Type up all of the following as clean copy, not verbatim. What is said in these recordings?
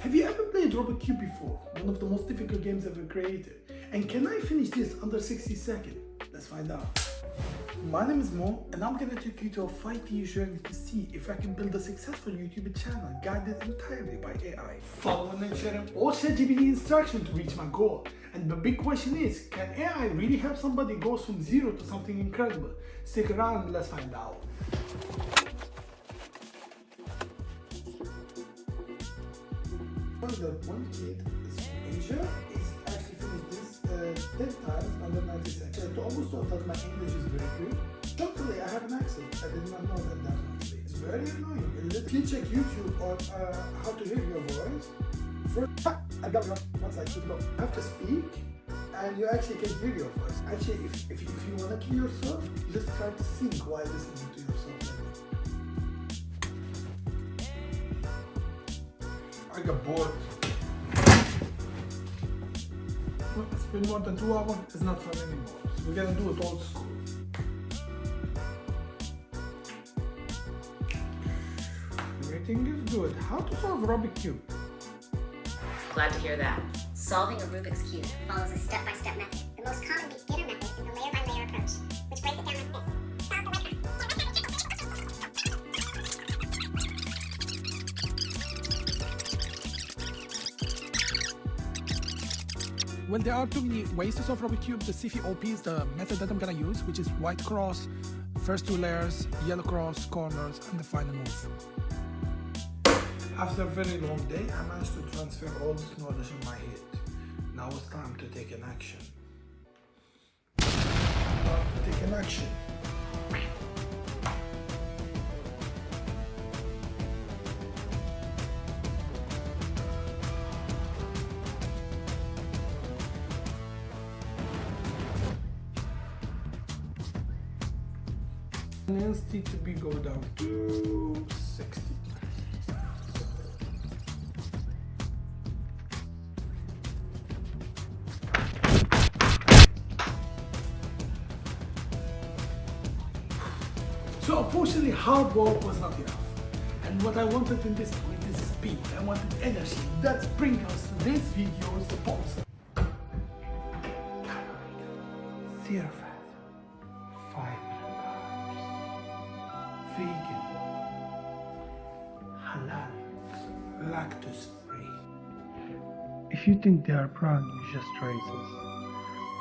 Have you ever played Rubik Cube before? One of the most difficult games ever created. And can I finish this under 60 seconds? Let's find out. My name is Mo, and I'm gonna take you to a 5-year journey to see if I can build a successful YouTube channel guided entirely by AI. Following and sharing all ChatGPT instructions to reach my goal. And the big question is, can AI really help somebody go from zero to something incredible? Stick around and let's find out. That one kid is from Asia. He's actually finished this 10 times under 90 seconds. I almost thought that my English is very good. Shockingly, I have an accent. I did not know that definitely. It's very annoying. If you check YouTube on how to hear your voice, first, I got it once I should go. You have to speak and you actually can hear your voice. Actually, if you want to kill yourself, you just try to sing while listening to yourself. I got bored. It's been more than 2 hours, it's not fun anymore. So we're gonna do it old school. Everything is good. How to solve Rubik Cube? Glad to hear that. Solving a Rubik's Cube follows a step-by-step method. The most common beginner method is the layer-by-layer approach, which breaks it down like this. Solve the letter. Well, there are too many ways to solve Rubik Cube. The CFOP is the method that I'm gonna use, which is white cross, first 2 layers, yellow cross, corners, and the final move. After a very long day, I managed to transfer all this knowledge in my head. Now it's time to take an action. Need to be go down to 60. So unfortunately, hard work was not enough. And what I wanted in this point is speed. I wanted energy. That brings us to this video's sponsor. 0 fat, 500 carbs, vegan, halal, lactose free. If you think they are brown, you just racist.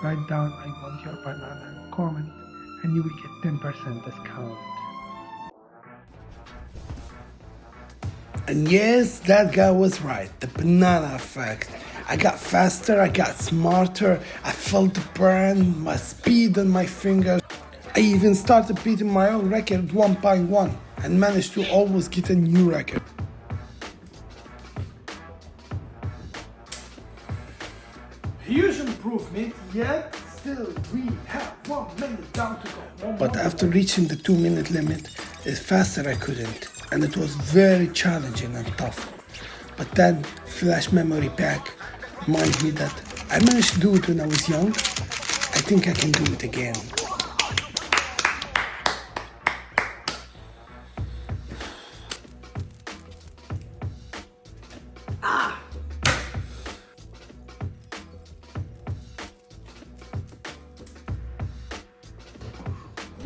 Write down I want your banana and comment and you will get 10% discount. And yes, that guy was right, the banana effect. I got faster, I got smarter, I felt the burn, my speed on my fingers. I even started beating my own record one by one and managed to always get a new record. Huge improvement, yet still we have 1 minute down to go. But after reaching the 2-minute limit, it's faster I couldn't, and it was very challenging and tough. But then flash memory back reminded me that I managed to do it when I was young. I think I can do it again.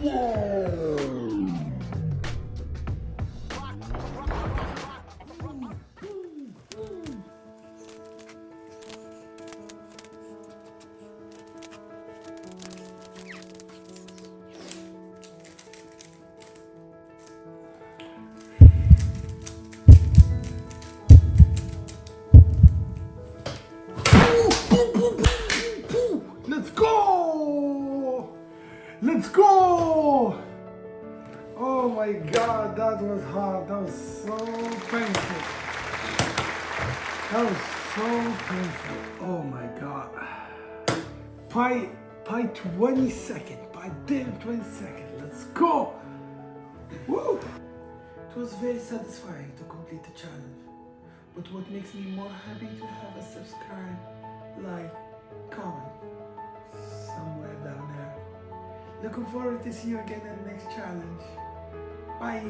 Whoa! Let's go! Let's go! Oh my god, that was hard. That was so painful. That was so painful. Oh my god. By 20 seconds. By damn 20 seconds. Let's go! Woo! It was very satisfying to complete the challenge. But what makes me more happy to have a subscribe, like, comment somewhere down there. Looking forward to see you again at the next challenge. Bye!